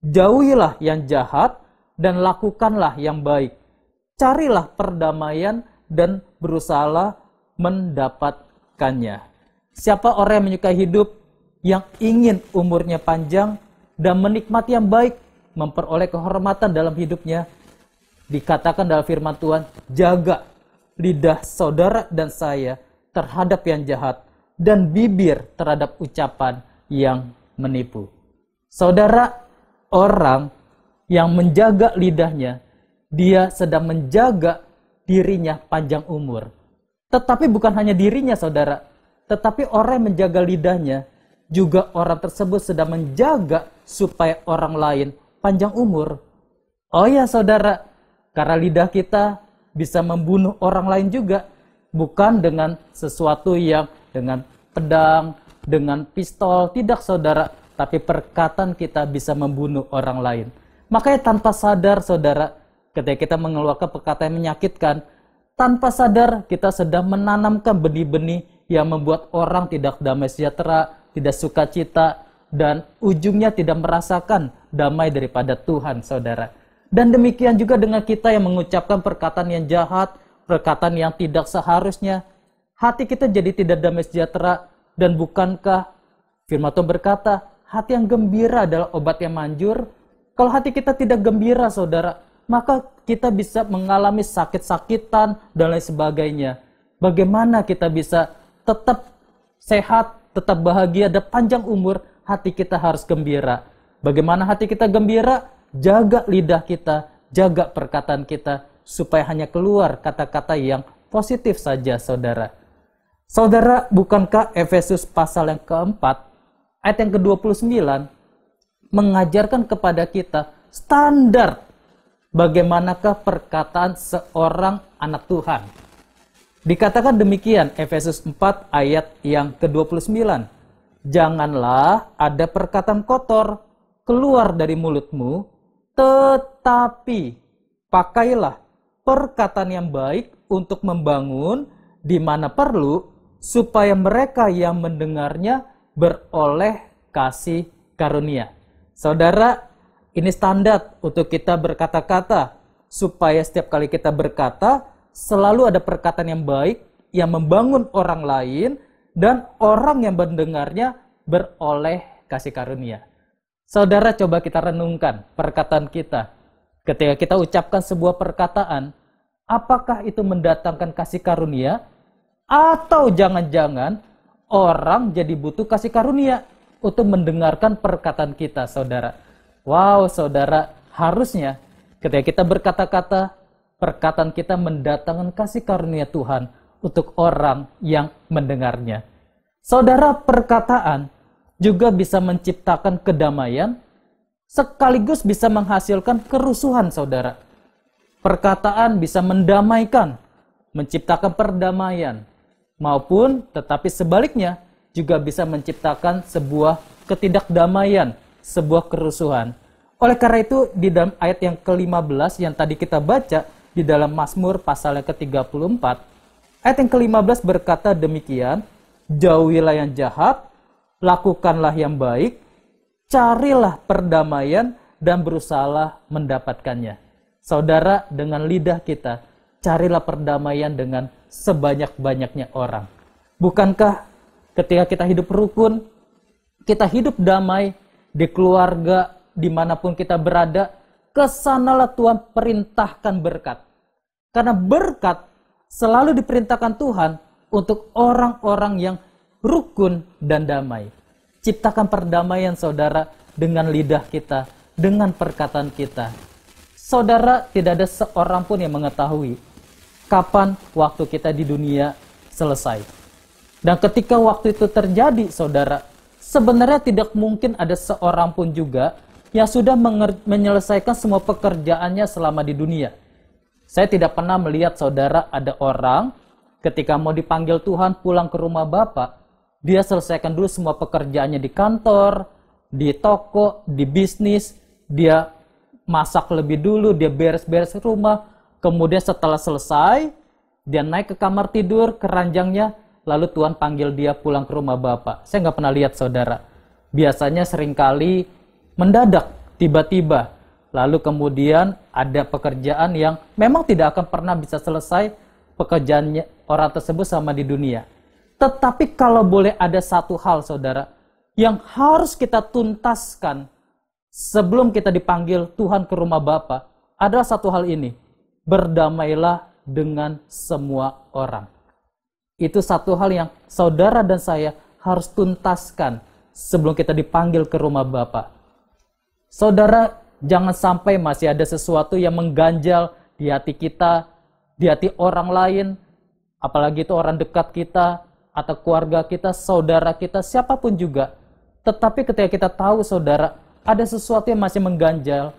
Jauhilah yang jahat dan lakukanlah yang baik. Carilah perdamaian dan berusahalah mendapatkannya. Siapa orang yang menyukai hidup, yang ingin umurnya panjang dan menikmati yang baik, memperoleh kehormatan dalam hidupnya, dikatakan dalam firman Tuhan, jaga lidah saudara dan saya terhadap yang jahat dan bibir terhadap ucapan yang menipu. Saudara, orang yang menjaga lidahnya, dia sedang menjaga dirinya panjang umur. Tetapi bukan hanya dirinya, saudara, tetapi orang yang menjaga lidahnya, juga orang tersebut sedang menjaga supaya orang lain panjang umur. Oh ya saudara, karena lidah kita bisa membunuh orang lain juga. Bukan dengan sesuatu yang dengan pedang, dengan pistol, tidak saudara. Tapi perkataan kita bisa membunuh orang lain. Makanya tanpa sadar saudara, ketika kita mengeluarkan perkataan yang menyakitkan, tanpa sadar kita sedang menanamkan benih-benih yang membuat orang tidak damai sejahtera, tidak sukacita, dan ujungnya tidak merasakan damai daripada Tuhan, saudara. Dan demikian juga dengan kita yang mengucapkan perkataan yang jahat, perkataan yang tidak seharusnya, hati kita jadi tidak damai sejahtera. Dan bukankah firman Tuhan berkata, hati yang gembira adalah obat yang manjur? Kalau hati kita tidak gembira, saudara, maka kita bisa mengalami sakit-sakitan dan lain sebagainya. Bagaimana kita bisa tetap sehat, tetap bahagia, dan panjang umur? Hati kita harus gembira. Bagaimana hati kita gembira? Jaga lidah kita, jaga perkataan kita, supaya hanya keluar kata-kata yang positif saja, saudara. Saudara, bukankah Efesus pasal yang keempat, ayat yang ke-29, mengajarkan kepada kita standar bagaimanakah perkataan seorang anak Tuhan? Dikatakan demikian, Efesus 4 ayat yang ke-29. Janganlah ada perkataan kotor keluar dari mulutmu, tetapi pakailah perkataan yang baik untuk membangun di mana perlu, supaya mereka yang mendengarnya beroleh kasih karunia. Saudara, ini standar untuk kita berkata-kata, supaya setiap kali kita berkata, selalu ada perkataan yang baik, yang membangun orang lain, dan orang yang mendengarnya beroleh kasih karunia. Saudara, coba kita renungkan perkataan kita. Ketika kita ucapkan sebuah perkataan, apakah itu mendatangkan kasih karunia? Atau jangan-jangan orang jadi butuh kasih karunia untuk mendengarkan perkataan kita, saudara. Wow, saudara, harusnya ketika kita berkata-kata, perkataan kita mendatangkan kasih karunia Tuhan untuk orang yang mendengarnya. Saudara, perkataan juga bisa menciptakan kedamaian, sekaligus bisa menghasilkan kerusuhan, saudara. Perkataan bisa mendamaikan, menciptakan perdamaian, maupun tetapi sebaliknya juga bisa menciptakan sebuah ketidakdamaian, sebuah kerusuhan. Oleh karena itu, di dalam ayat yang ke-15 yang tadi kita baca, di dalam Mazmur pasal yang ke-34, Ayat yang ke-15 berkata demikian, jauhilah yang jahat, lakukanlah yang baik, carilah perdamaian dan berusahalah mendapatkannya. Saudara, dengan lidah kita, carilah perdamaian dengan sebanyak-banyaknya orang. Bukankah ketika kita hidup rukun, kita hidup damai di keluarga, dimanapun kita berada, kesanalah Tuhan perintahkan berkat. Karena berkat selalu diperintahkan Tuhan untuk orang-orang yang rukun dan damai. Ciptakan perdamaian, saudara, dengan lidah kita, dengan perkataan kita. Saudara, tidak ada seorang pun yang mengetahui kapan waktu kita di dunia selesai. Dan ketika waktu itu terjadi, saudara, sebenarnya tidak mungkin ada seorang pun juga yang sudah menyelesaikan semua pekerjaannya selama di dunia. Saya tidak pernah melihat, saudara, ada orang ketika mau dipanggil Tuhan pulang ke rumah Bapa, dia selesaikan dulu semua pekerjaannya di kantor, di toko, di bisnis, dia masak lebih dulu, dia beres-beres rumah, kemudian setelah selesai, dia naik ke kamar tidur, ke ranjangnya, lalu Tuhan panggil dia pulang ke rumah Bapa. Saya nggak pernah lihat, saudara. Biasanya seringkali mendadak, tiba-tiba. Lalu kemudian ada pekerjaan yang memang tidak akan pernah bisa selesai pekerjaannya orang tersebut sama di dunia. Tetapi kalau boleh ada satu hal, saudara, yang harus kita tuntaskan sebelum kita dipanggil Tuhan ke rumah Bapa, adalah satu hal ini. Berdamailah dengan semua orang. Itu satu hal yang saudara dan saya harus tuntaskan sebelum kita dipanggil ke rumah Bapa. Saudara, jangan sampai masih ada sesuatu yang mengganjal di hati kita, di hati orang lain, apalagi itu orang dekat kita, atau keluarga kita, saudara kita, siapapun juga. Tetapi ketika kita tahu, saudara, ada sesuatu yang masih mengganjal,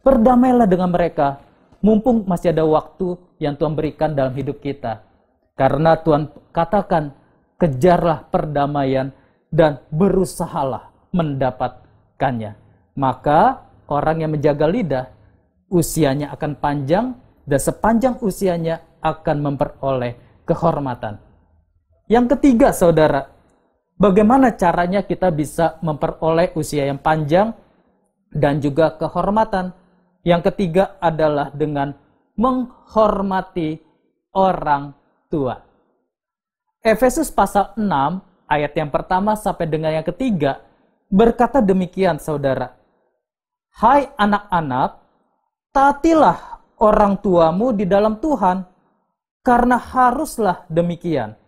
berdamailah dengan mereka, mumpung masih ada waktu yang Tuhan berikan dalam hidup kita. Karena Tuhan katakan, kejarlah perdamaian dan berusahalah mendapatkannya. Maka orang yang menjaga lidah, usianya akan panjang, dan sepanjang usianya akan memperoleh kehormatan. Yang ketiga, saudara, bagaimana caranya kita bisa memperoleh usia yang panjang dan juga kehormatan? Yang ketiga adalah dengan menghormati orang tua. Efesus pasal 6, ayat yang pertama sampai dengan yang ketiga, berkata demikian, saudara. Hai anak-anak, taatilah orang tuamu di dalam Tuhan, karena haruslah demikian.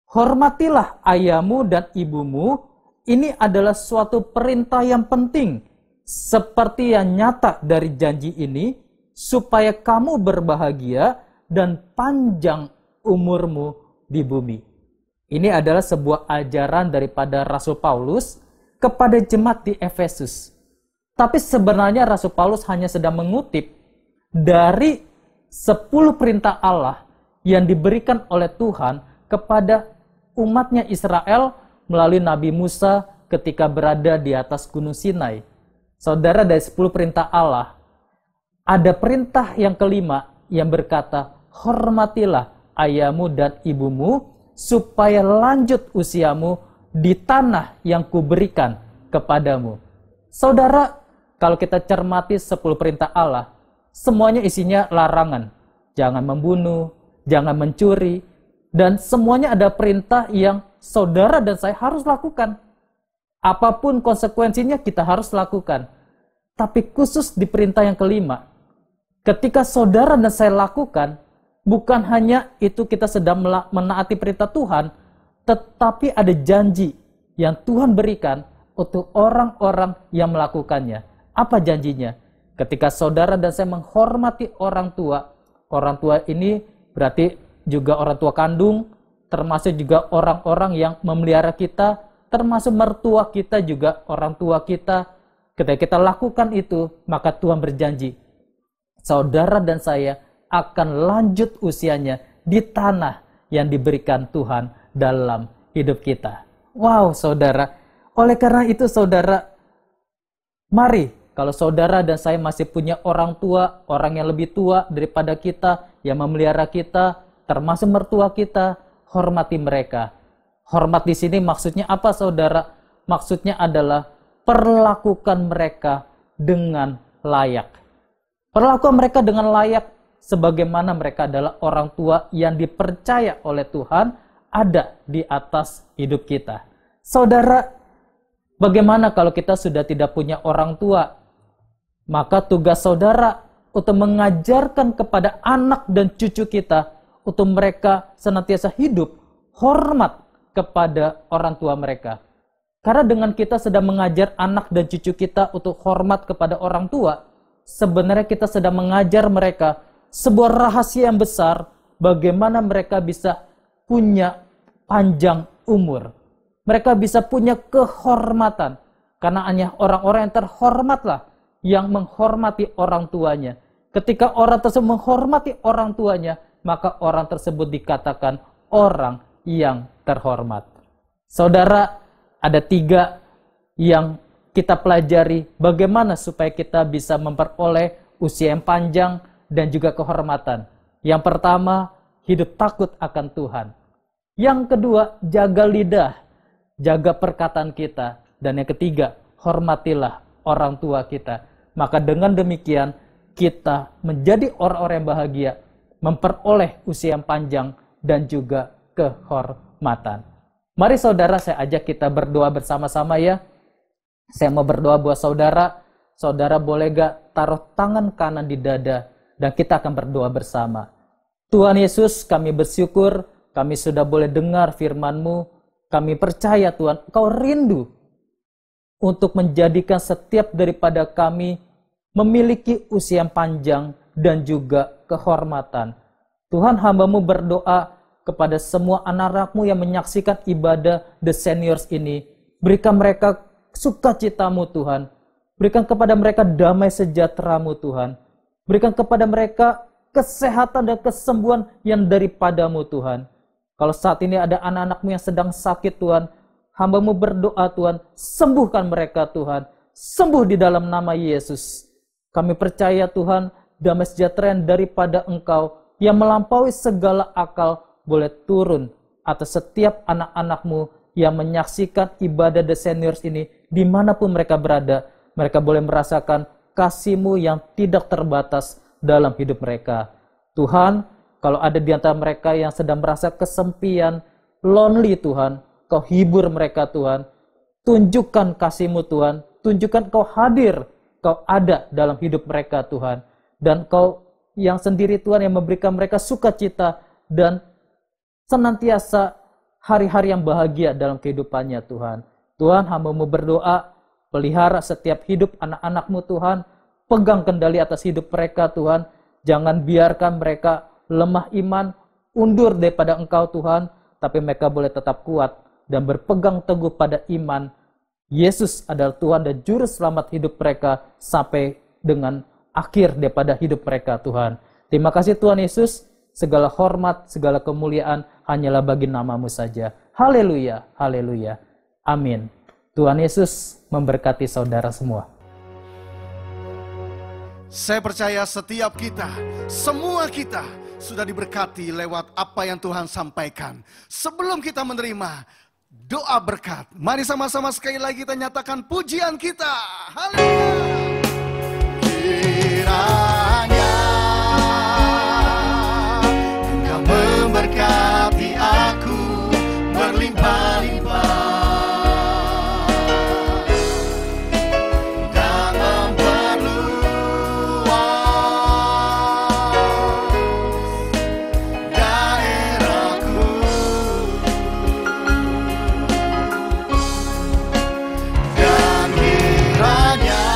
Hormatilah ayahmu dan ibumu, ini adalah suatu perintah yang penting, seperti yang nyata dari janji ini, supaya kamu berbahagia dan panjang umurmu di bumi. Ini adalah sebuah ajaran daripada Rasul Paulus kepada jemaat di Efesus. Tapi sebenarnya Rasul Paulus hanya sedang mengutip dari 10 perintah Allah yang diberikan oleh Tuhan kepada umatnya Israel melalui Nabi Musa ketika berada di atas Gunung Sinai. Saudara, dari 10 perintah Allah, ada perintah yang kelima yang berkata, hormatilah ayahmu dan ibumu supaya lanjut usiamu di tanah yang kuberikan kepadamu. Saudara, kalau kita cermati 10 perintah Allah, semuanya isinya larangan. Jangan membunuh, jangan mencuri, dan semuanya ada perintah yang saudara dan saya harus lakukan. Apapun konsekuensinya kita harus lakukan. Tapi khusus di perintah yang kelima, ketika saudara dan saya lakukan, bukan hanya itu kita sedang menaati perintah Tuhan, tetapi ada janji yang Tuhan berikan untuk orang-orang yang melakukannya. Apa janjinya? Ketika saudara dan saya menghormati orang tua ini berarti juga orang tua kandung, termasuk juga orang-orang yang memelihara kita, termasuk mertua kita juga orang tua kita. Ketika kita lakukan itu, maka Tuhan berjanji, saudara dan saya akan lanjut usianya di tanah yang diberikan Tuhan dalam hidup kita. Wow, saudara. Oleh karena itu, saudara, mari, kalau saudara dan saya masih punya orang tua, orang yang lebih tua daripada kita, yang memelihara kita, termasuk mertua kita, hormati mereka. Hormat di sini maksudnya apa, saudara? Maksudnya adalah perlakukan mereka dengan layak. Perlakukan mereka dengan layak sebagaimana mereka adalah orang tua yang dipercaya oleh Tuhan ada di atas hidup kita. Saudara, bagaimana kalau kita sudah tidak punya orang tua? Maka tugas saudara untuk mengajarkan kepada anak dan cucu kita untuk mereka senantiasa hidup hormat kepada orang tua mereka. Karena dengan kita sedang mengajar anak dan cucu kita untuk hormat kepada orang tua, sebenarnya kita sedang mengajar mereka sebuah rahasia yang besar bagaimana mereka bisa punya panjang umur. Mereka bisa punya kehormatan. Karena hanya orang-orang yang terhormatlah yang menghormati orang tuanya. Ketika orang tersebut menghormati orang tuanya, maka orang tersebut dikatakan orang yang terhormat. Saudara, ada 3 yang kita pelajari bagaimana supaya kita bisa memperoleh usia yang panjang dan juga kehormatan. Yang pertama, hidup takut akan Tuhan. Yang kedua, jaga lidah, jaga perkataan kita. Dan yang ketiga, hormatilah orang tua kita. Maka dengan demikian, kita menjadi orang-orang yang bahagia, memperoleh usia yang panjang dan juga kehormatan. Mari saudara, saya ajak kita berdoa bersama-sama ya. Saya mau berdoa buat saudara. Saudara boleh gak taruh tangan kanan di dada dan kita akan berdoa bersama. Tuhan Yesus, kami bersyukur kami sudah boleh dengar firman-Mu. Kami percaya Tuhan, Engkau rindu untuk menjadikan setiap daripada kami memiliki usia yang panjang dan juga kehormatan. Tuhan, hamba-Mu berdoa kepada semua anak-anak-Mu yang menyaksikan ibadah The Seniors ini. Berikan mereka sukacita-Mu Tuhan. Berikan kepada mereka damai sejahtera-Mu Tuhan. Berikan kepada mereka kesehatan dan kesembuhan yang daripada-Mu Tuhan. Kalau saat ini ada anak-anak-Mu yang sedang sakit Tuhan, hamba-Mu berdoa Tuhan, sembuhkan mereka Tuhan. Sembuh di dalam nama Yesus. Kami percaya Tuhan, damai sejahtera yang daripada Engkau yang melampaui segala akal boleh turun atas setiap anak-anak-Mu yang menyaksikan ibadah The Seniors ini dimanapun mereka berada. Mereka boleh merasakan kasih-Mu yang tidak terbatas dalam hidup mereka. Tuhan, kalau ada di antara mereka yang sedang merasa kesepian, lonely Tuhan, Kau hibur mereka Tuhan. Tunjukkan kasih-Mu Tuhan. Tunjukkan Kau hadir, Kau ada dalam hidup mereka Tuhan. Dan Kau yang sendiri Tuhan yang memberikan mereka sukacita dan senantiasa hari-hari yang bahagia dalam kehidupannya Tuhan. Tuhan, hamba-Mu berdoa, pelihara setiap hidup anak-anak-Mu Tuhan. Pegang kendali atas hidup mereka Tuhan. Jangan biarkan mereka lemah iman, undur daripada Engkau Tuhan. Tapi mereka boleh tetap kuat dan berpegang teguh pada iman. Yesus adalah Tuhan dan Juru Selamat hidup mereka sampai dengan akhir daripada hidup mereka Tuhan. Terima kasih Tuhan Yesus. Segala hormat, segala kemuliaan hanyalah bagi nama-Mu saja. Haleluya, haleluya. Amin. Tuhan Yesus memberkati saudara semua. Saya percaya setiap kita, semua kita sudah diberkati lewat apa yang Tuhan sampaikan. Sebelum kita menerima doa berkat, mari sama-sama sekali lagi kita nyatakan pujian kita. Haleluya. Kiranya Engkau memberkati aku berlimpah-limpah. Dan kiranya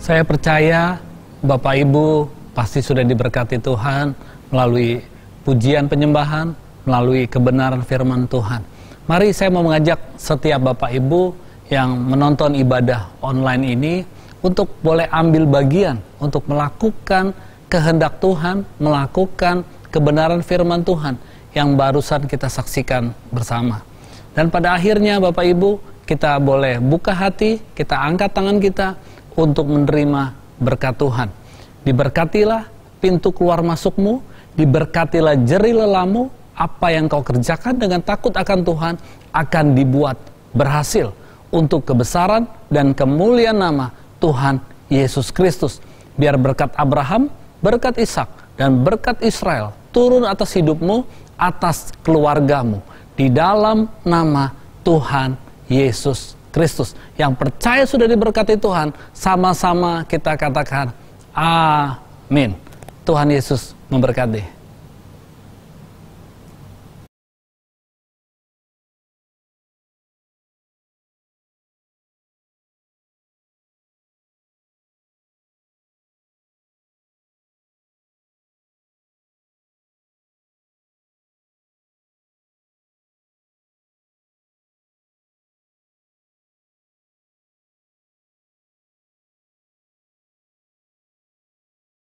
Saya percaya Bapak Ibu pasti sudah diberkati Tuhan melalui pujian penyembahan, melalui kebenaran firman Tuhan. Mari saya mau mengajak setiap Bapak Ibu yang menonton ibadah online ini untuk boleh ambil bagian untuk melakukan kehendak Tuhan, melakukan kebenaran firman Tuhan yang barusan kita saksikan bersama. Dan pada akhirnya Bapak Ibu, kita boleh buka hati, kita angkat tangan kita untuk menerima berkat Tuhan. Diberkatilah pintu keluar masukmu, diberkatilah jerih lelamu, apa yang kau kerjakan dengan takut akan Tuhan akan dibuat berhasil untuk kebesaran dan kemuliaan nama Tuhan Yesus Kristus. Biar berkat Abraham, berkat Ishak, dan berkat Israel turun atas hidupmu, atas keluargamu, di dalam nama Tuhan Yesus Kristus. Yang percaya sudah diberkati Tuhan, sama-sama kita katakan amin. Tuhan Yesus memberkati.